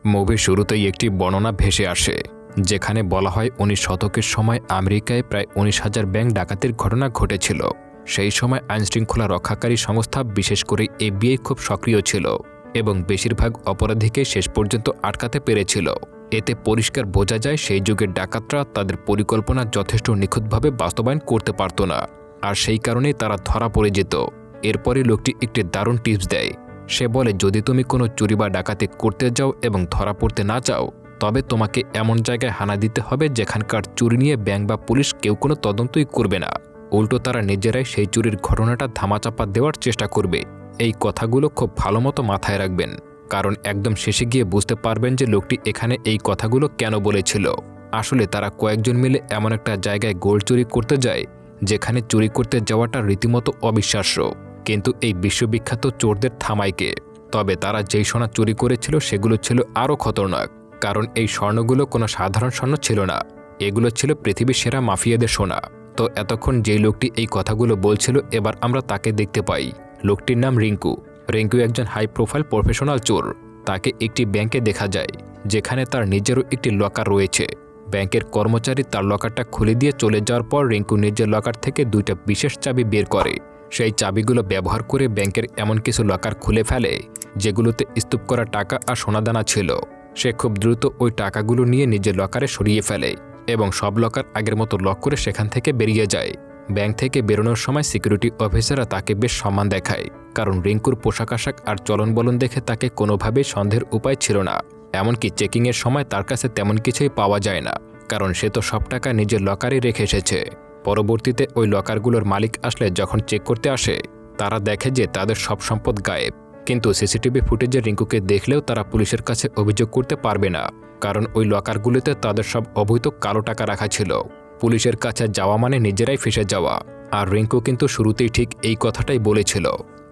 মুভির শুরুতেই একটি বর্ণনা ভেসে আসে, যেখানে বলা হয় 19 শতকের সময় আমেরিকায় প্রায় 19,000 ব্যাংক ডাকাতির ঘটনা ঘটেছিল। সেই সময় আইনশৃঙ্খলা রক্ষাকারী সংস্থা, বিশেষ করে এফবিআই, খুব সক্রিয় ছিল এবং বেশিরভাগ অপরাধীকে শেষ পর্যন্ত আটকাতে পেরেছিল। এতে পরিষ্কার বোঝা যায় সেই যুগের ডাকাতরা তাদের পরিকল্পনা যথেষ্ট নিখুঁতভাবে বাস্তবায়ন করতে পারত না, আর সেই কারণেই তারা ধরা পড়ে যেত। এরপরে লোকটি একটি দারুণ টিপস দেয়। সে বলে, যদি তুমি কোনো চুরি বা ডাকাতি করতে যাও এবং ধরা পড়তে না চাও, তবে তোমাকে এমন জায়গায় হানা দিতে হবে যেখানকার চুরি নিয়ে ব্যাংক বা পুলিশ কেউ কোনো তদন্তই করবে না। উল্টো তারা নিজেরাই সেই চুরির ঘটনাটা ধামাচাপা দেওয়ার চেষ্টা করবে। এই কথাগুলো খুব ভালোমতো মাথায় রাখবেন, কারণ একদম শেষে গিয়ে বুঝতে পারবেন যে লোকটি এখানে এই কথাগুলো কেন বলেছিল। আসলে তারা কয়েকজন মিলে এমন একটা জায়গায় গোল্ড চুরি করতে যায় যেখানে চুরি করতে যাওয়াটা রীতিমতো অবিশ্বাস্য। কিন্তু এই বিশ্ববিখ্যাত চোরদের থামায় কে? তবে তারা যেই সোনা চুরি করেছিল সেগুলো ছিল আরও খতরনাক, কারণ এই স্বর্ণগুলো কোনো সাধারণ স্বর্ণ ছিল না। এগুলো ছিল পৃথিবীর সেরা মাফিয়াদের সোনা। তো এতক্ষণ যেই লোকটি এই কথাগুলো বলছিল, এবার আমরা তাকে দেখতে পাই। লোকটির নাম রিঙ্কু। রিঙ্কু একজন হাই প্রোফাইল প্রফেশনাল চোর। তাকে একটি ব্যাংকে দেখা যায়, যেখানে তার নিজেরও একটি লকার রয়েছে। ব্যাংকের কর্মচারী তার লকারটা খুলে দিয়ে চলে যাওয়ার পর রিঙ্কু নিজের লকার থেকে 2টা বিশেষ চাবি বের করে। সেই চাবিগুলো ব্যবহার করে ব্যাংকের এমন কিছু লকার খুলে ফেলে যেগুলোতে স্তূপ করা টাকা আর সোনাদানা ছিল। সে খুব দ্রুত ওই টাকাগুলো নিয়ে নিজের লকারে সরিয়ে ফেলে এবং সব লকার আগের মতো লক করে সেখান থেকে বেরিয়ে যায়। ব্যাংক থেকে বেরোনোর সময় সিকিউরিটি অফিসাররা তাকে বেশ সম্মান দেখায়, কারণ রিঙ্কুর পোশাক আশাক আর চলনবলন দেখে তাকে কোনোভাবেই সন্দেহের উপায় ছিল না। এমনকি চেকিংয়ের সময় তার কাছে তেমন কিছুই পাওয়া যায় না, কারণ সে তো সব টাকা নিজের লকারে রেখে এসেছে। পরবর্তীতে ওই লকারগুলোর মালিক আসলে যখন চেক করতে আসে, তারা দেখে যে তাদের সব সম্পদ গায়েব। কিন্তু সিসিটিভি ফুটেজে রিঙ্কুকে দেখলেও তারা পুলিশের কাছে অভিযোগ করতে পারবে না, কারণ ওই লকারগুলোতে তাদের সব অবৈধ কালো টাকা রাখা ছিল। পুলিশের কাছে যাওয়া মানে নিজেরাই ফেঁসে যাওয়া। আর রিঙ্কু কিন্তু শুরুতেই ঠিক এই কথাটাই বলেছিল।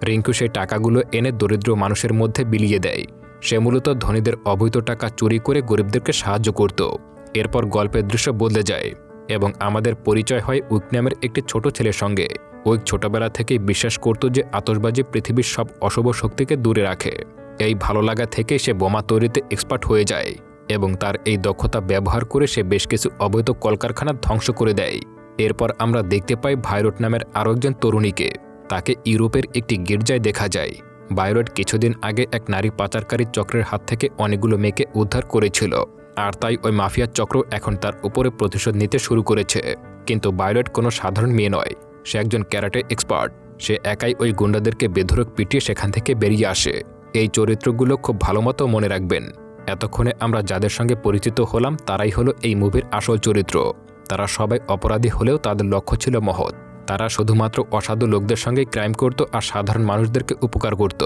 রিঙ্কু সেই টাকাগুলো এনে দরিদ্র মানুষের মধ্যে বিলিয়ে দেয়। সে মূলত ধনীদের অবৈধ টাকা চুরি করে গরিবদেরকে সাহায্য করত। এরপর গল্পের দৃশ্য বদলে যায় এবং আমাদের পরিচয় হয় উইক নামের একটি ছোট ছেলের সঙ্গে। উইক ছোটবেলা থেকেই বিশ্বাস করত যে আতশবাজি পৃথিবীর সব অশুভ শক্তিকে দূরে রাখে। এই ভালো লাগা থেকে সে বোমা তৈরিতে এক্সপার্ট হয়ে যায় এবং তার এই দক্ষতা ব্যবহার করে সে বেশ কিছু অবৈধ কলকারখানা ধ্বংস করে দেয়। এরপর আমরা দেখতে পাই ভায়োলেট নামের আরও একজন তরুণীকে। তাকে ইউরোপের একটি গির্জায় দেখা যায়। ভায়োলেট কিছুদিন আগে এক নারী পাচারকারী চক্রের হাত থেকে অনেকগুলো মেয়েকে উদ্ধার করেছিল, আর তাই ওই মাফিয়া চক্র এখন তার উপরে প্রতিশোধ নিতে শুরু করেছে। কিন্তু ভায়োলেট কোনো সাধারণ মেয়ে নয়, সে একজন ক্যারাটে এক্সপার্ট। সে একাই ওই গুন্ডাদেরকে বেধড়ক পিটিয়ে সেখান থেকে বেরিয়ে আসে। এই চরিত্রগুলো খুব ভালোমতো মনে রাখবেন। এতক্ষণে আমরা যাদের সঙ্গে পরিচিত হলাম তারাই হলো এই মুভির আসল চরিত্র। তারা সবাই অপরাধী হলেও তাদের লক্ষ্য ছিল মহৎ। তারা শুধুমাত্র অসাধু লোকদের সঙ্গে ক্রাইম করত আর সাধারণ মানুষদেরকে উপকার করত।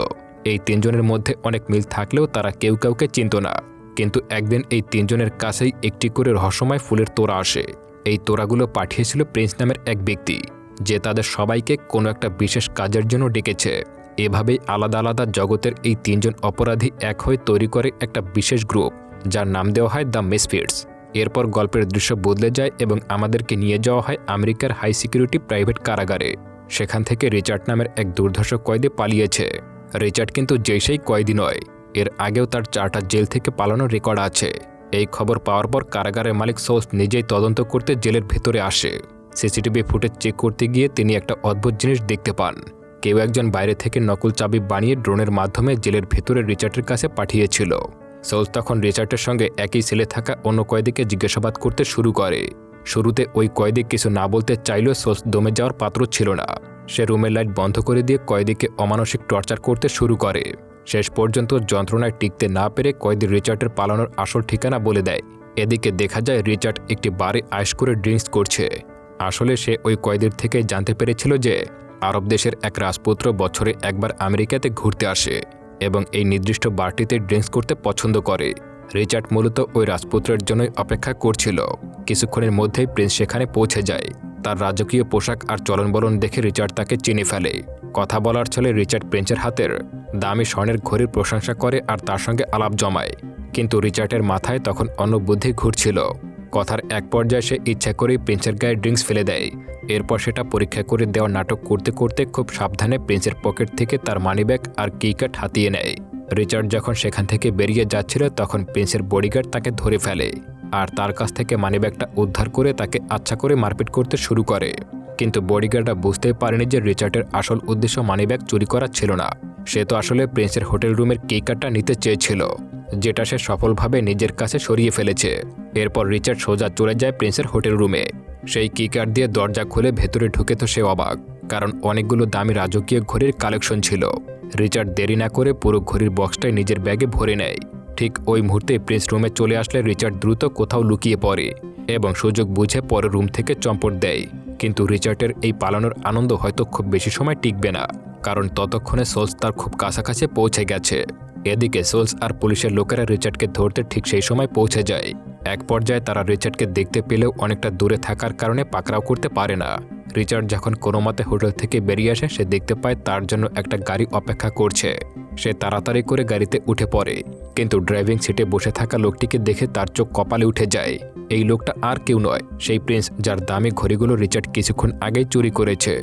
এই 3 জনের মধ্যে অনেক মিল থাকলেও তারা কেউ কাউকে চিনত না। কিন্তু একদিন এই 3 জনের কাছেই একটি করে রহস্যময় ফুলের তোড়া আসে। এই তোড়াগুলো পাঠিয়েছিল প্রিন্স নামের এক ব্যক্তি, যে তাদের সবাইকে কোনো একটা বিশেষ কাজের জন্য ডেকেছে। এভাবেই আলাদা আলাদা জগতের এই 3 জন অপরাধী এক হয়ে তৈরি করে একটা বিশেষ গ্রুপ, যার নাম দেওয়া হয় দ্য মিসফিটস। এরপর গল্পের দৃশ্য বদলে যায় এবং আমাদেরকে নিয়ে যাওয়া হয় আমেরিকার হাই সিকিউরিটি প্রাইভেট কারাগারে। সেখান থেকে রিচার্ড নামের এক দুর্ধর্ষ কয়েদি পালিয়েছে। রিচার্ড কিন্তু সেই কয়েদি নয়, এর আগেও তার 4টা জেল থেকে পালানোর রেকর্ড আছে। এই খবর পাওয়ার পর কারাগারের মালিক সোলস নিজেই তদন্ত করতে জেলের ভেতরে আসে। সিসিটিভি ফুটেজ চেক করতে গিয়ে তিনি একটা অদ্ভুত জিনিস দেখতে পান। কেউ একজন বাইরে থেকে নকল চাবি বানিয়ে ড্রোনের মাধ্যমে জেলের ভেতরে রিচার্ডের কাছে পাঠিয়েছিল। সোলস তখন রিচার্ডের সঙ্গে একই সেলে থাকা অন্য কয়েদিকে জিজ্ঞাসাবাদ করতে শুরু করে। শুরুতে ওই কয়েদি কিছু না বলতে চাইলেও সোলস দমে যাওয়ার পাত্র ছিল না। সে রুমের লাইট বন্ধ করে দিয়ে কয়েদিকে অমানসিক টর্চার করতে শুরু করে। শেষ পর্যন্ত যন্ত্রণায় টিকতে না পেরে কয়েদি রিচার্ডের পালানোর আসল ঠিকানা বলে দেয়। এদিকে দেখা যায় রিচার্ড একটি বারে আয়েশ করে ড্রিঙ্কস করছে। আসলে সে ওই কয়েদির থেকে জানতে পেরেছিল যে আরব দেশের এক রাজপুত্র বছরে একবার আমেরিকাতে ঘুরতে আসে এবং এই নির্দিষ্ট বারটিতে ড্রিঙ্কস করতে পছন্দ করে। রিচার্ড মূলত ওই রাজপুত্রের জন্যই অপেক্ষা করছিল। কিছুক্ষণের মধ্যেই প্রিন্স সেখানে পৌঁছে যায়। তার রাজকীয় পোশাক আর চলনবলন দেখে রিচার্ড তাকে চিনে ফেলে। কথা বলার ছলে রিচার্ড প্রিন্সের হাতের দামি স্বর্ণের ঘড়ির প্রশংসা করে আর তার সঙ্গে আলাপ জমায়। কিন্তু রিচার্ডের মাথায় তখন অন্য বুদ্ধি ঘুরছিল। কথার এক পর্যায়ে সে ইচ্ছা করেই প্রিন্সের গায়ে ড্রিঙ্কস ফেলে দেয়। এরপর সেটা পরীক্ষা করে দেওয়ার নাটক করতে করতে খুব সাবধানে প্রিন্সের পকেট থেকে তার মানিব্যাগ আর কি কার্ড হাতিয়ে নেয়। রিচার্ড যখন সেখান থেকে বেরিয়ে যাচ্ছিল তখন প্রিন্সের বডিগার্ড তাকে ধরে ফেলে আর তার কাছ থেকে মানিব্যাগটা উদ্ধার করে তাকে আচ্ছা করে মারপিট করতে শুরু করে। কিন্তু বডিগার্ডরা বুঝতেই পারেনি যে রিচার্ডের আসল উদ্দেশ্য মানিব্যাগ চুরি করা ছিল না। সে তো আসলে প্রিন্সের হোটেল রুমের কি কার্ডটা নিতে চেয়েছিল, যেটা সে সফলভাবে নিজের কাছে সরিয়ে ফেলেছে। এরপর রিচার্ড সোজা চলে যায় প্রিন্সের হোটেল রুমে। সেই কি কার্ড দিয়ে দরজা খুলে ভেতরে ঢুকে তো সে অবাক, কারণ অনেকগুলো দামি রাজকীয় ঘড়ির কালেকশন ছিল। রিচার্ড দেরি না করে পুরো ঘড়ির বক্সটাই নিজের ব্যাগে ভরে নেয়। ঠিক ওই মুহূর্তে প্রিন্স রুমে চলে আসলে রিচার্ড দ্রুত কোথাও লুকিয়ে পড়ে এবং সুযোগ বুঝে পরে রুম থেকে চম্পট দেয়। কিন্তু রিচার্ডের এই পালানোর আনন্দ হয়তো খুব বেশি সময় টিকবে না, কারণ ততক্ষণে সোলস তার খুব কাছাকাছি পৌঁছে গেছে। এদিকে সোলস আর পুলিশের লোকেরা রিচার্ডকে ধরতে ঠিক সেই সময় পৌঁছে যায়। এক পর্যায়ে তারা রিচার্ডকে দেখতে পেলেও অনেকটা দূরে থাকার কারণে পাকড়াও করতে পারে না। রিচার্ড যখন কোনো মতে হোটেল থেকে বেরিয়ে আসে সে দেখতে পায় তার জন্য একটা গাড়ি অপেক্ষা করছে। সে তাড়াতাড়ি করে গাড়িতে উঠে পড়ে, কিন্তু ড্রাইভিং সিটে বসে থাকা লোকটিকে দেখে তার চোখ কপালে উঠে যায়। এই লোকটা আর কেউ নয়, সেই প্রিন্স যার দামি ঘড়িগুলো রিচার্ড কিছুক্ষণ আগেই চুরি করেছে।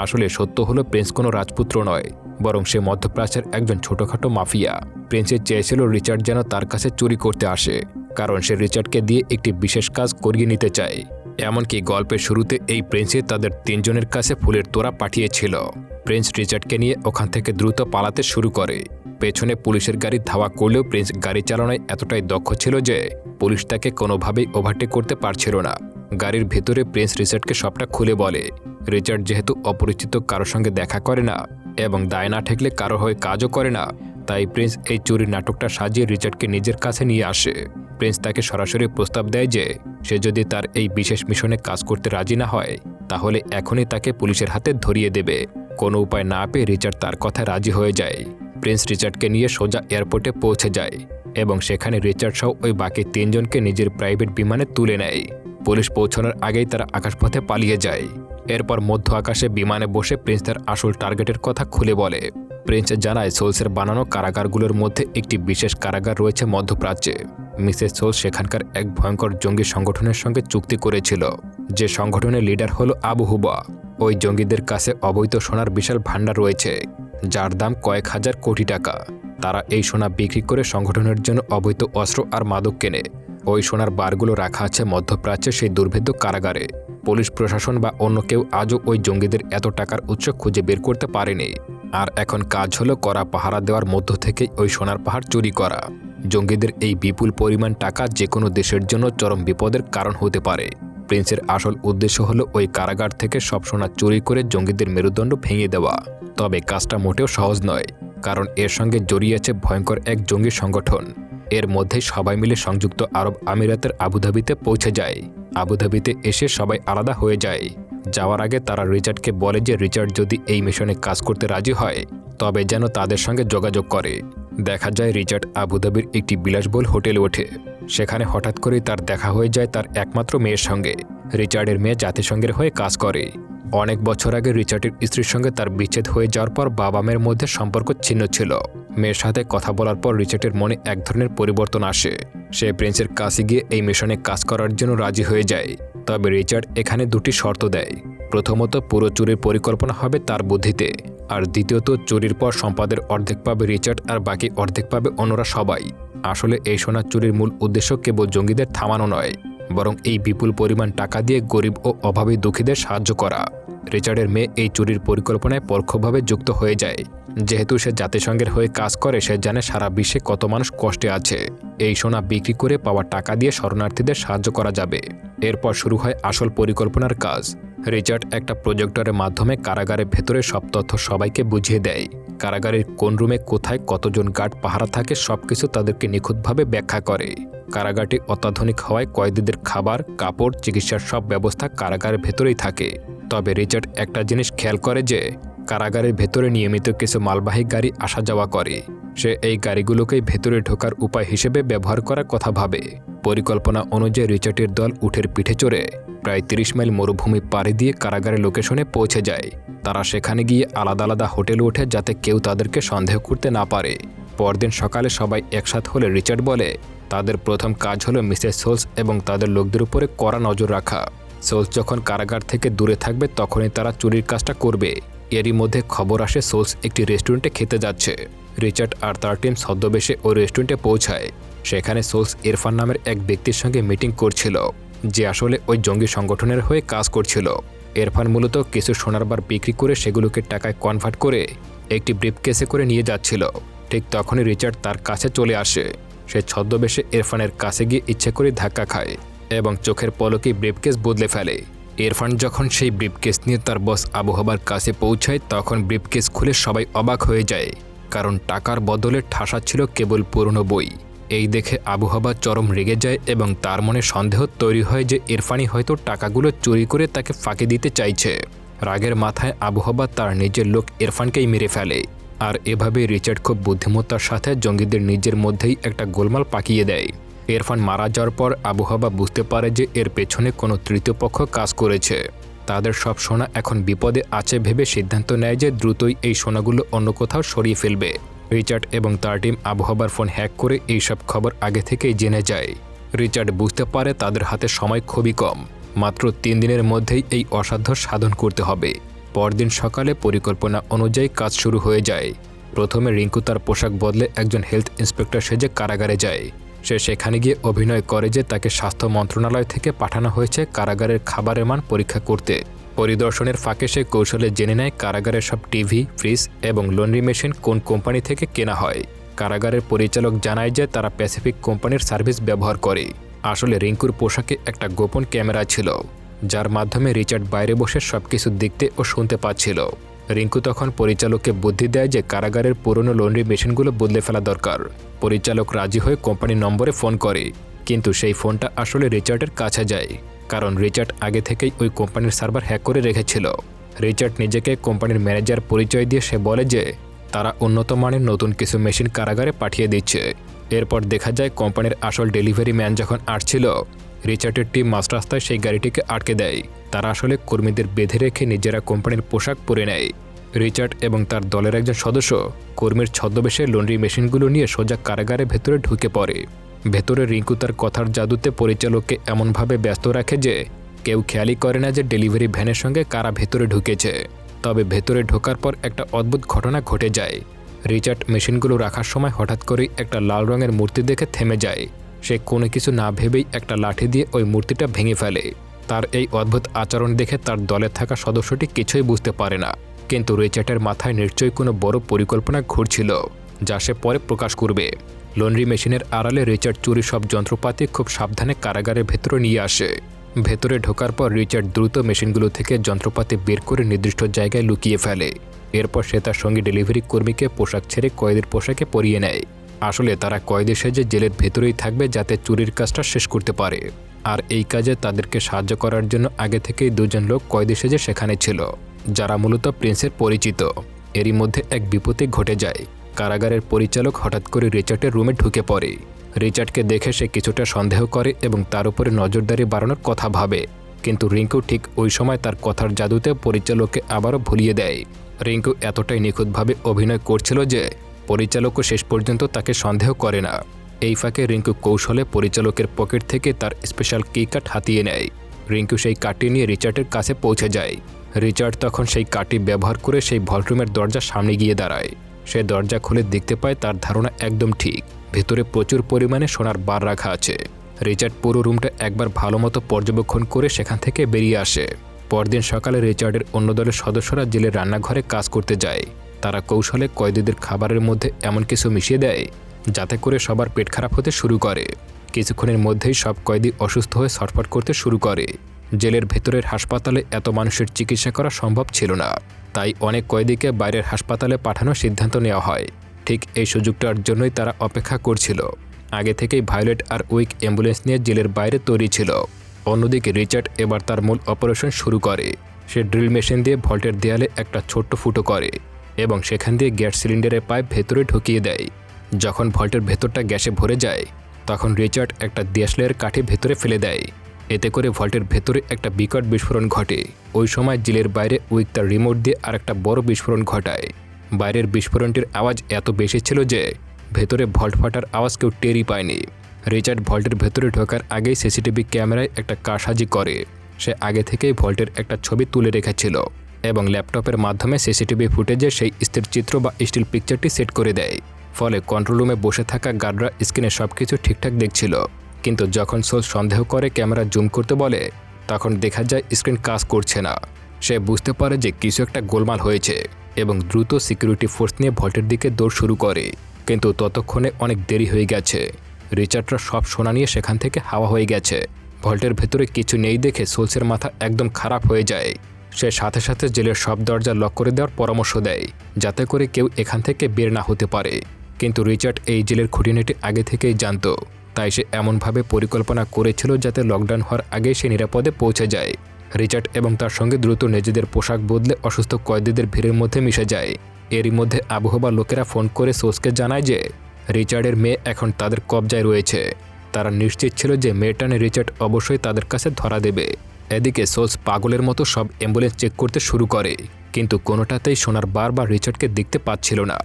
আসলে সত্য হলো প্রিন্স কোনো রাজপুত্র নয়, বরং সে মধ্যপ্রাচ্যের একজন ছোটখাটো মাফিয়া। প্রিন্সে চেয়েছিল রিচার্ড যেন তার কাছে চুরি করতে আসে, কারণ সে রিচার্ডকে দিয়ে একটি বিশেষ কাজ করিয়ে নিতে চায়। এমনকি গল্পের শুরুতে এই প্রিন্সই তাদের তিনজনের কাছে ফুলের তোড়া পাঠিয়েছিল। প্রিন্স রিচার্ডকে নিয়ে ওখান থেকে দ্রুত পালাতে শুরু করে। পেছনে পুলিশের গাড়ি ধাওয়া করলেও প্রিন্স গাড়ি চালানোয় এতটাই দক্ষ ছিল যে পুলিশ তাকে কোনোভাবেই ওভারটেক করতে পারছিল না। গাড়ির ভেতরে প্রিন্স রিচার্ডকে সবটা খুলে বলে। রিচার্ড যেহেতু অপরিচিত কারোর সঙ্গে দেখা করে না এবং দায় না ঠেকলে কারো হয়ে কাজও করে না, তাই প্রিন্স এই চুরির নাটকটা সাজিয়ে রিচার্ডকে নিজের কাছে নিয়ে আসে। প্রিন্স তাকে সরাসরি প্রস্তাব দেয় যে সে যদি তার এই বিশেষ মিশনে কাজ করতে রাজি না হয় তাহলে এখনই তাকে পুলিশের হাতে ধরিয়ে দেবে। কোনো উপায় না পেয়ে রিচার্ড তার কথায় রাজি হয়ে যায়। প্রিন্স রিচার্ডকে নিয়ে সোজা এয়ারপোর্টে পৌঁছে যায় এবং সেখানে রিচার্ড সহ ওই বাকি তিনজনকে নিজের প্রাইভেট বিমানে তুলে নেয়। পুলিশ পৌঁছানোর আগেই তারা আকাশপথে পালিয়ে যায়। এরপর মধ্য আকাশে বিমানে বসে প্রিন্স তার আসল টার্গেটের কথা খুলে বলে। প্রিন্স জানায় সোলসের বানানো কারাগারগুলোর মধ্যে একটি বিশেষ কারাগার রয়েছে মধ্যপ্রাচ্যে। মিসেস সোলস সেখানকার এক ভয়ঙ্কর জঙ্গি সংগঠনের সঙ্গে চুক্তি করেছিল, যে সংগঠনের লিডার হলো আবু হুবা। ওই জঙ্গিদের কাছে অবৈধ সোনার বিশাল ভাণ্ডার রয়েছে, যার দাম কয়েক হাজার কোটি টাকা। তারা এই সোনা বিক্রি করে সংগঠনের জন্য অবৈধ অস্ত্র আর মাদক কেনে। ওই সোনার বারগুলো রাখা আছে মধ্যপ্রাচ্যে সেই দুর্ভেদ্য কারাগারে। পুলিশ প্রশাসন বা অন্য কেউ আজও ওই জঙ্গিদের এত টাকার উৎস খুঁজে বের করতে পারেনি। আর এখন কাজ হলো কড়া পাহারা দেওয়ার মধ্য থেকে ওই সোনার পাহাড় চুরি করা। জঙ্গিদের এই বিপুল পরিমাণ টাকা যে কোনো দেশের জন্য চরম বিপদের কারণ হতে পারে। প্রিন্সের আসল উদ্দেশ্য হলো ওই কারাগার থেকে সব সোনা চুরি করে জঙ্গিদের মেরুদণ্ড ভেঙে দেওয়া। তবে কাজটা মোটেও সহজ নয়, কারণ এর সঙ্গে জড়িয়ে আছে ভয়ঙ্কর এক জঙ্গি সংগঠন। এর মধ্যেই সবাই মিলে সংযুক্ত আরব আমিরাতের আবুধাবিতে পৌঁছে যায়। আবুধাবিতে এসে সবাই আলাদা হয়ে যায়। যাওয়ার আগে তারা রিচার্ডকে বলে যে রিচার্ড যদি এই মিশনে কাজ করতে রাজি হয় তবে যেন তাদের সঙ্গে যোগাযোগ করে। দেখা যায় রিচার্ড আবুধাবির একটি বিলাসবহুল হোটেলে ওঠে। সেখানে হঠাৎ করেই তার দেখা হয়ে যায় তার একমাত্র মেয়ের সঙ্গে। রিচার্ডের মেয়ে জাতিসংঘের হয়ে কাজ করে। অনেক বছর আগে রিচার্ডের স্ত্রীর সঙ্গে তার বিচ্ছেদ হয়ে যাওয়ার পর বাবা মেয়ের মধ্যে সম্পর্ক ছিন্ন ছিল। মেয়ের সাথে কথা বলার পর রিচার্ডের মনে এক ধরনের পরিবর্তন আসে। সে প্রিন্সের কাছে গিয়ে এই মিশনে কাজ করার জন্য রাজি হয়ে যায়। তবে রিচার্ড এখানে দুটি শর্ত দেয়। প্রথমত, পুরো চুরির পরিকল্পনা হবে তার বুদ্ধিতে, আর দ্বিতীয়ত, চুরির পর সম্পদের অর্ধেক পাবে রিচার্ড আর বাকি অর্ধেক পাবে অন্যরা সবাই। আসলে এই সোনা চুরির মূল উদ্দেশ্য কেবল জঙ্গিদের থামানো নয়, বরং এই বিপুল পরিমাণ টাকা দিয়ে গরিব ও অভাবী দুঃখীদের সাহায্য করা। রিচার্ডের মেয়ে এই চুরির পরিকল্পনায় পরোক্ষভাবে যুক্ত হয়ে যায়। যেহেতু সে জাতিসংঘের হয়ে কাজ করে, সে জানে সারা বিশ্বে কত মানুষ কষ্টে আছে। এই সোনা বিক্রি করে পাওয়া টাকা দিয়ে শরণার্থীদের সাহায্য করা যাবে। এরপর শুরু হয় আসল পরিকল্পনার কাজ। রিচার্ড একটা প্রজেক্টরের মাধ্যমে কারাগারের ভেতরে সব তথ্য সবাইকে বুঝিয়ে দেয়। কারাগারের কোন রুমে কোথায় কতজন গার্ড পাহারা থাকে সবকিছু তাদেরকে নিখুঁতভাবে ব্যাখ্যা করে। কারাগারটি অত্যাধুনিক হওয়ায় কয়েদিদের খাবার, কাপড়, চিকিৎসার সব ব্যবস্থা কারাগারের ভেতরেই থাকে। তবে রিচার্ড একটা জিনিস খেয়াল করে যে কারাগারের ভেতরে নিয়মিত কিছু মালবাহী গাড়ি আসা যাওয়া করে। সে এই গাড়িগুলোকেই ভেতরে ঢোকার উপায় হিসেবে ব্যবহার করার কথা ভাবে। পরিকল্পনা অনুযায়ী রিচার্ডের দল উটের পিঠে চড়ে প্রায় 30 মাইল মরুভূমি পাড়ি দিয়ে কারাগারের লোকেশনে পৌঁছে যায়। তারা সেখানে গিয়ে আলাদা আলাদা হোটেলে ওঠে যাতে কেউ তাদেরকে সন্দেহ করতে না পারে। পরদিন সকালে সবাই একসাথে হলে রিচার্ড বলে তাদের প্রথম কাজ হলো মিসেস সোলস এবং তাদের লোকদের উপরে কড়া নজর রাখা। সোলস যখন কারাগার থেকে দূরে থাকবে তখনই তারা চুরির কাজটা করবে। এরই মধ্যে খবর আসে সোলস একটি রেস্টুরেন্টে খেতে যাচ্ছে। রিচার্ড আর তার টিম ছদ্মবেশে ওই রেস্টুরেন্টে পৌঁছায়। সেখানে সোলস ইরফান নামের এক ব্যক্তির সঙ্গে মিটিং করছিল, যে আসলে ওই জঙ্গি সংগঠনের হয়ে কাজ করছিল। ইরফান মূলত কিছু সোনার বার বিক্রি করে সেগুলোকে টাকায় কনভার্ট করে একটি ব্রিফকেসে করে নিয়ে যাচ্ছিল। ঠিক তখনই রিচার্ড তার কাছে চলে আসে। সে ছদ্মবেশে ইরফানের কাছে গিয়ে ইচ্ছে করে ধাক্কা খায় এবং চোখের পলকেই ব্রিফকেস বদলে ফেলে। ইরফান যখন সেই ব্রিফকেস নিয়ে তার বস আবু হাবার কাছে পৌঁছায়, তখন ব্রিফকেস খুলে সবাই অবাক হয়ে যায়, কারণ টাকার বদলে ঠাসা ছিল কেবল পুরনো বই। এই দেখে আবু হাবা চরম রেগে যায় এবং তার মনে সন্দেহ তৈরি হয় যে ইরফানই হয়তো টাকাগুলো চুরি করে তাকে ফাঁকি দিতে চাইছে। রাগের মাথায় আবু হাবা তার নিজের লোক ইরফানকেই মেরে ফেলে। আর এভাবে রিচার্ড খুব বুদ্ধিমত্তার সাথে জঙ্গিদের নিজের মধ্যেই একটা গোলমাল পাকিয়ে দেয়। ইরফান মারা যাওয়ার পর আবু হাবা বুঝতে পারে যে এর পেছনে কোনো তৃতীয় পক্ষ কাজ করেছে। তাদের সব সোনা এখন বিপদে আছে ভেবে সিদ্ধান্ত নেয় যে দ্রুতই এই সোনাগুলো অন্য কোথাও সরিয়ে ফেলবে। রিচার্ড এবং তার টিম আবু হাবার ফোন হ্যাক করে এইসব খবর আগে থেকেই জেনে যায়। রিচার্ড বুঝতে পারে তাদের হাতে সময় খুবই কম, মাত্র 3 দিনের মধ্যেই এই অসাধ্য সাধন করতে হবে। পরদিন সকালে পরিকল্পনা অনুযায়ী কাজ শুরু হয়ে যায়। প্রথমে রিঙ্কু তার পোশাক বদলে একজন হেলথ ইন্সপেক্টর সেজে কারাগারে যায়। সে সেখানে গিয়ে অভিনয় করে যে তাকে স্বাস্থ্য মন্ত্রণালয় থেকে পাঠানো হয়েছে কারাগারের খাবারের মান পরীক্ষা করতে। পরিদর্শনের ফাঁকে সে কৌশলে জেনে নেয় কারাগারের সব টিভি, ফ্রিজ এবং লন্ড্রি মেশিন কোন কোম্পানি থেকে কেনা হয়। কারাগারের পরিচালক জানায় যে তারা প্যাসিফিক কোম্পানির সার্ভিস ব্যবহার করে। আসলে রিঙ্কুর পোশাকে একটা গোপন ক্যামেরা ছিল, যার মাধ্যমে রিচার্ড বাইরে বসে সবকিছু দেখতে ও শুনতে পাচ্ছিল। রিঙ্কু তখন পরিচালককে বুদ্ধি দেয় যে কারাগারের পুরনো লন্ড্রি মেশিনগুলো বদলে ফেলা দরকার। পরিচালক রাজি হয়ে কোম্পানির নম্বরে ফোন করে, কিন্তু সেই ফোনটা আসলে রিচার্ডের কাছে যায়, কারণ রিচার্ড আগে থেকেই ওই কোম্পানির সার্ভার হ্যাক করে রেখেছিল। রিচার্ড নিজেকে কোম্পানির ম্যানেজার পরিচয় দিয়ে সে বলে যে তারা উন্নত মানের নতুন কিছু মেশিন কারাগারে পাঠিয়ে দিচ্ছে। এরপর দেখা যায় কোম্পানির আসল ডেলিভারি ম্যান যখন আসছিল, রিচার্ডের টিম মাঝ রাস্তায় সেই গাড়িটিকে আটকে দেয়। তারা আসলে কর্মীদের বেঁধে রেখে নিজেরা কোম্পানির পোশাক পরে নেয়। রিচার্ড এবং তার দলের একজন সদস্য কর্মীর ছদ্মবেশে লন্ড্রি মেশিনগুলো নিয়ে সোজা কারাগারের ভেতরে ঢুকে পড়ে। ভেতরে রিঙ্কু তার কথার জাদুতে পরিচালককে এমনভাবে ব্যস্ত রাখে যে কেউ খেয়ালই করে না যে ডেলিভারি ভ্যানের সঙ্গে কারা ভেতরে ঢুকেছে। তবে ভেতরে ঢোকার পর একটা অদ্ভুত ঘটনা ঘটে যায়। রিচার্ড মেশিনগুলো রাখার সময় হঠাৎ করেই একটা লাল রঙের মূর্তি দেখে থেমে যায়। সে কোনো কিছু না ভেবেই একটা লাঠি দিয়ে ওই মূর্তিটা ভেঙে ফেলে। তার এই অদ্ভুত আচরণ দেখে তার দলে থাকা সদস্যটি কিছুই বুঝতে পারে না, কিন্তু রিচার্ডের মাথায় নিশ্চয়ই কোনো বড় পরিকল্পনা ঘুরছিল, যা সে পরে প্রকাশ করবে। লন্ড্রি মেশিনের আড়ালে রিচার্ড চুরি সব যন্ত্রপাতি খুব সাবধানে কারাগারের ভেতরে নিয়ে আসে। ভেতরে ঢোকার পর রিচার্ড দ্রুত মেশিনগুলো থেকে যন্ত্রপাতি বের করে নির্দিষ্ট জায়গায় লুকিয়ে ফেলে। এরপর সে তার সঙ্গে ডেলিভারি কর্মীকে পোশাক ছেড়ে কয়েদির পোশাকে পরিয়ে নেয়। আসলে তারা কয়েদি সেজে জেলের ভেতরেই থাকবে যাতে চুরির কাজটা শেষ করতে পারে। আর এই কাজে তাদেরকে সাহায্য করার জন্য আগে থেকেই 2 জন লোক কয়েদি সেজে সেখানে ছিল, যারা মূলত প্রিন্সের পরিচিত। এরই মধ্যে এক বিপত্তি ঘটে যায়। কারাগারের পরিচালক হঠাৎ করে রিচার্ডের রুমে ঢুকে পড়ে। রিচার্ডকে দেখে সে কিছুটা সন্দেহ করে এবং তার উপরে নজরদারি বাড়ানোর কথা ভাবে, কিন্তু রিঙ্কু ঠিক ওই সময় তার কথার জাদুতে পরিচালককে আবারও ভুলিয়ে দেয়। রিঙ্কু এতটাই নিখুঁতভাবে অভিনয় করছিল যে পরিচালকও শেষ পর্যন্ত তাকে সন্দেহ করে না। এই ফাঁকে রিঙ্কু কৌশলে পরিচালকের পকেট থেকে তার স্পেশাল কি কার্ড হাতিয়ে নেয়। রিঙ্কু সেই কার্ডটি নিয়ে রিচার্ডের কাছে পৌঁছে যায়। রিচার্ড তখন সেই কার্ডটি ব্যবহার করে সেই ভল্টরুমের দরজার সামনে গিয়ে দাঁড়ায়। সে দরজা খুলে দেখতে পায় তার ধারণা একদম ঠিক, ভেতরে প্রচুর পরিমাণে সোনার বার রাখা আছে। রিচার্ড পুরো রুমটা একবার ভালোমতো পর্যবেক্ষণ করে সেখান থেকে বেরিয়ে আসে। পরদিন সকালে রিচার্ডের অন্য দলের সদস্যরা জেলের রান্নাঘরে কাজ করতে যায়। তারা কৌশলে কয়েদিদের খাবারের মধ্যে এমন কিছু মিশিয়ে দেয় যাতে করে সবার পেট খারাপ হতে শুরু করে। কিছুক্ষণের মধ্যেই সব কয়েদি অসুস্থ হয়ে ছটফট করতে শুরু করে। জেলের ভেতরের হাসপাতালে এত মানুষের চিকিৎসা করা সম্ভব ছিল না, তাই অনেক কয়েদিকে বাইরের হাসপাতালে পাঠানোর সিদ্ধান্ত নেওয়া হয়। ঠিক এই সুযোগটার জন্যই তারা অপেক্ষা করছিল। আগে থেকেই ভায়োলেট আর উইক অ্যাম্বুলেন্স নিয়ে জেলের বাইরে তৈরি ছিল। অন্যদিকে রিচার্ড এবার তার মূল অপারেশন শুরু করে। সে ড্রিল মেশিন দিয়ে ভল্টের দেয়ালে একটা ছোট্ট ফুটো করে এবং সেখান দিয়ে গ্যাস সিলিন্ডারের পাইপ ভেতরে ঢুকিয়ে দেয়। যখন ভল্টের ভেতরটা গ্যাসে ভরে যায়, তখন রিচার্ড একটা দেশলাইয়ের কাঠি ভেতরে ফেলে দেয়। এতে করে ভল্টের ভেতরে একটা বিকট বিস্ফোরণ ঘটে। ওই সময় জেলের বাইরে উইক তার রিমোট দিয়ে আরেকটা বড় বিস্ফোরণ ঘটায়। বাইরের বিস্ফোরণটির আওয়াজ এত বেশি ছিল যে ভেতরে ভল্ট ফাটার আওয়াজ কেউ টেরই পায়নি। রিচার্ড ভল্টের ভেতরে ঢোকার আগেই সিসিটিভি ক্যামেরায় একটা কারসাজি করে। সে আগে থেকেই ভল্টের একটা ছবি তুলে রেখেছিল। এবং ল্যাপটপের মাধ্যমে সিসিটিভি ফুটেজে সেই স্থিরচিত্র বা স্টিল পিকচারটি সেট করে দেয়। ফলে কন্ট্রোল রুমে বসে থাকা গার্ডরা স্ক্রিনে সব কিছু ঠিকঠাক দেখছিল। কিন্তু যখন সোলস সন্দেহ করে ক্যামেরা জুম করতে বলে, তখন দেখা যায় স্ক্রিন কাজ করছে না। সে বুঝতে পারে যে কিছু একটা গোলমাল হয়েছে এবং দ্রুত সিকিউরিটি ফোর্স নিয়ে ভল্টের দিকে দৌড় শুরু করে। কিন্তু ততক্ষণে অনেক দেরি হয়ে গেছে। রিচার্ডরা সব সোনা নিয়ে সেখান থেকে হাওয়া হয়ে গেছে। ভল্টের ভেতরে কিছু নেই দেখে সোলসের মাথা একদম খারাপ হয়ে যায়। সে সাথে সাথে জেলের সব দরজা লক করে দেওয়ার পরামর্শ দেয়, যাতে করে কেউ এখান থেকে বের না হতে পারে। কিন্তু রিচার্ড এই জেলের খুঁটিনাটি আগে থেকেই জানত, তাই সে এমনভাবে পরিকল্পনা করেছিল যাতে লকডাউন হওয়ার আগেই সে নিরাপদে পৌঁছে যায়। রিচার্ড এবং তার সঙ্গে দ্রুত নিজেদের পোশাক বদলে অসুস্থ কয়েদিদের ভিড়ের মধ্যে মিশে যায়। এরই মধ্যে আবহাওয়া লোকেরা ফোন করে সোলসকে জানায় যে রিচার্ডের মেয়ে এখন তাদের কবজায় রয়েছে। তারা নিশ্চিত ছিল যে মেয়েটানে রিচার্ড অবশ্যই তাদের কাছে ধরা দেবে। এদিকে সোলস পাগলের মতো সব অ্যাম্বুলেন্স চেক করতে শুরু করে, কিন্তু কোনোটাতেই সোনার বার বা রিচার্ডকে দেখতে পাচ্ছিল না।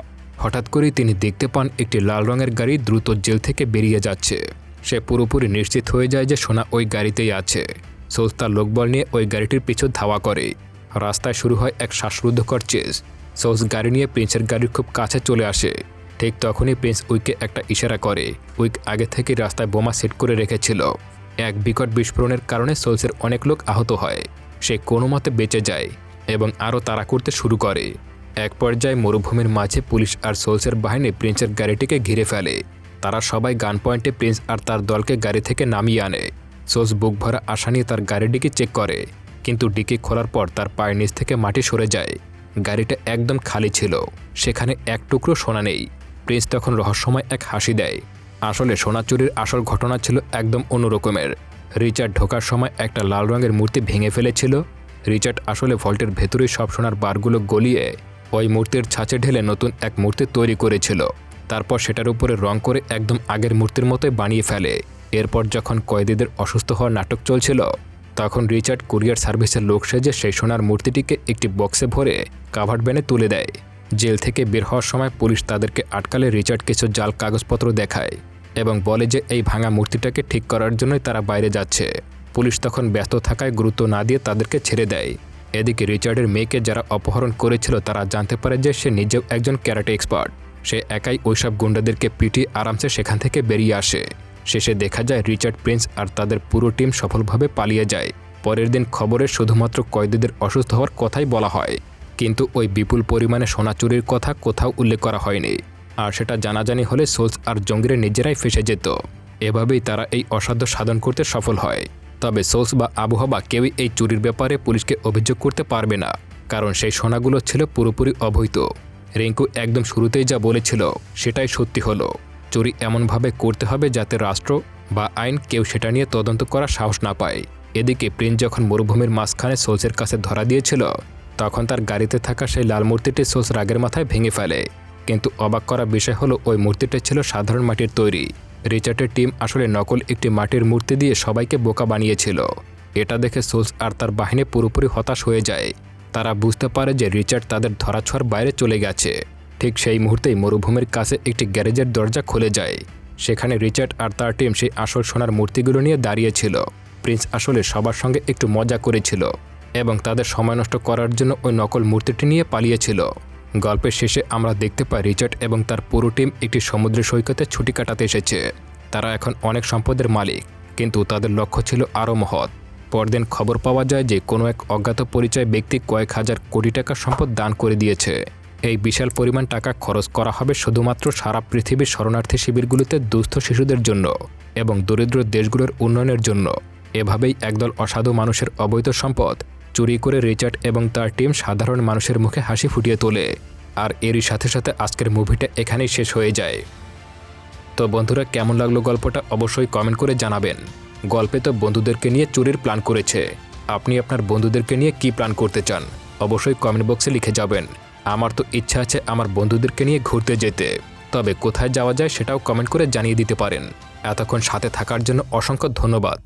হঠাৎ করেই তিনি দেখতে পান একটি লাল রঙের গাড়ি দ্রুত জেল থেকে বেরিয়ে যাচ্ছে। সে পুরোপুরি নিশ্চিত হয়ে যায় যে সোনা ওই গাড়িতেই আছে। সোলস তার লোকবল নিয়ে ওই গাড়িটির পিছু ধাওয়া করে। রাস্তায় শুরু হয় এক শ্বাসরুদ্ধকর চেজ। সোলস গাড়ি নিয়ে প্রিন্সের গাড়ির খুব কাছে চলে আসে। ঠিক তখনই প্রিন্স উইককে একটা ইশারা করে। উইক আগে থেকে রাস্তায় বোমা সেট করে রেখেছিল। এক বিকট বিস্ফোরণের কারণে সোলসের অনেক লোক আহত হয়। সে কোনো মতে বেঁচে যায় এবং আরও তাড়া করতে শুরু করে। এক পর্যায়ে মরুভূমির মাঝে পুলিশ আর সোলসের বাহিনী প্রিন্সের গাড়িটিকে ঘিরে ফেলে। তারা সবাই গান পয়েন্টে প্রিন্স আর তার দলকে গাড়ি থেকে নামিয়ে আনে। সোলস বুক ভরা আশা নিয়ে তার গাড়ির ডিকি চেক করে, কিন্তু ডিকি খোলার পর তার পায়ের নিচ থেকে মাটি সরে যায়। গাড়িটা একদম খালি ছিল, সেখানে এক টুকরো সোনা নেই। প্রিন্স তখন রহস্যময় এক হাসি দেয়। আসলে সোনা চুরির আসল ঘটনা ছিল একদম অন্যরকমের। রিচার্ড ঢোকার সময় একটা লাল রঙের মূর্তি ভেঙে ফেলেছিল। রিচার্ড আসলে ভল্টের ভেতরেই সব সোনার বারগুলো গলিয়ে ওই মূর্তির ছাঁচে ঢেলে নতুন এক মূর্তি তৈরি করেছিল। তারপর সেটার উপরে রং করে একদম আগের মূর্তির মতোই বানিয়ে ফেলে। এরপর যখন কয়েদিদের অসুস্থ হওয়ার নাটক চলছিল, তখন রিচার্ড কুরিয়ার সার্ভিসের লোক সেজে সেই সোনার মূর্তিটিকে একটি বক্সে ভরে কাভার্ড ভ্যানে তুলে দেয়। জেল থেকে বের হওয়ার সময় পুলিশ তাদেরকে আটকালে রিচার্ড কিছু জাল কাগজপত্র দেখায় এবং বলে যে এই ভাঙা মূর্তিটাকে ঠিক করার জন্যই তারা বাইরে যাচ্ছে। পুলিশ তখন ব্যস্ত থাকায় গুরুত্ব না দিয়ে তাদেরকে ছেড়ে দেয়। এদিকে রিচার্ডের মেয়েকে যারা অপহরণ করেছিল তারা জানতে পারে যে সে নিজেও একজন ক্যারাটে এক্সপার্ট। সে একাই ওইসব গুন্ডাদেরকে পিটিয়ে আরামসে সেখান থেকে বেরিয়ে আসে। শেষে দেখা যায় রিচার্ড, প্রিন্স আর তাদের পুরো টিম সফলভাবে পালিয়ে যায়। পরের দিন খবরে শুধুমাত্র কয়েদিদের অসুস্থ হওয়ার কথাই বলা হয়, কিন্তু ওই বিপুল পরিমাণে সোনা চুরির কথা কোথাও উল্লেখ করা হয়নি। আর সেটা জানাজানি হলে সোলস আর জঙ্গিরা নিজেরাই ফেসে যেত। এভাবেই তারা এই অসাধ্য সাধন করতে সফল হয়। তবে সোলস বা আবহাওয়া কেউই এই চুরির ব্যাপারে পুলিশকে অভিযোগ করতে পারবে না, কারণ সেই সোনাগুলো ছিল পুরোপুরি অবৈধ। রিঙ্কু একদম শুরুতেই যা বলেছিল সেটাই সত্যি হলো। চুরি এমনভাবে করতে হবে যাতে রাষ্ট্র বা আইন কেউ সেটা নিয়ে তদন্ত করার সাহস না পায়। এদিকে প্রিন্স যখন মরুভূমির মাঝখানে সোলসের কাছে ধরা দিয়েছিল, তখন তার গাড়িতে থাকা সেই লাল মূর্তিটি সোলস রাগের মাথায় ভেঙে ফেলে। কিন্তু অবাক করা বিষয় হলো ওই মূর্তিটা ছিল সাধারণ মাটির তৈরি। রিচার্ডের টিম আসলে নকল একটি মাটির মূর্তি দিয়ে সবাইকে বোকা বানিয়েছিল। এটা দেখে সোলস আর তার বাহিনী পুরোপুরি হতাশ হয়ে যায়। তারা বুঝতে পারে যে রিচার্ড তাদের ধরাছোঁয়ার বাইরে চলে গেছে। ঠিক সেই মুহূর্তেই মরুভূমির কাছে একটি গ্যারেজের দরজা খুলে যায়। সেখানে রিচার্ড আর তার টিম সেই আসল সোনার মূর্তিগুলো নিয়ে দাঁড়িয়েছিল। প্রিন্স আসলে সবার সঙ্গে একটু মজা করেছিল এবং তাদের সময় নষ্ট করার জন্য ওই নকল মূর্তিটি নিয়ে পালিয়েছিল। গল্পের শেষে আমরা দেখতে পাই রিচার্ড এবং তার পুরো টিম একটি সমুদ্র সৈকতে ছুটি কাটাতে এসেছে। তারা এখন অনেক সম্পদের মালিক, কিন্তু তাদের লক্ষ্য ছিল আরও মহৎ। পরদিন খবর পাওয়া যায় যে কোনো এক অজ্ঞাত পরিচয় ব্যক্তি কয়েক হাজার কোটি টাকা সম্পদ দান করে দিয়েছে। এই বিশাল পরিমাণ টাকা খরচ করা হবে শুধুমাত্র সারা পৃথিবীর শরণার্থী শিবিরগুলোতে দুস্থ শিশুদের জন্য এবং দরিদ্র দেশগুলোর উন্নয়নের জন্য। এভাবেই একদল অসাধু মানুষের অবৈধ সম্পদ চুরি করে রিচার্ড এবং তার টিম সাধারণ মানুষের মুখে হাসি ফুটিয়ে তোলে। আর এরই সাথে সাথে আজকের মুভিটা এখানেই শেষ হয়ে যায়। তো বন্ধুরা, কেমন লাগলো গল্পটা অবশ্যই কমেন্ট করে জানাবেন। গল্পে তো বন্ধুদেরকে নিয়ে চুরির প্ল্যান করেছে। আপনি আপনার বন্ধুদেরকে নিয়ে কি প্ল্যান করতে চান অবশ্যই কমেন্ট বক্সে লিখে যাবেন। আমার তো ইচ্ছা আছে আমার বন্ধুদেরকে নিয়ে ঘুরতে যেতে, তবে কোথায় যাওয়া যায় সেটাও কমেন্ট করে জানিয়ে দিতে পারেন। এতক্ষণ সাথে থাকার জন্য অসংখ্য ধন্যবাদ।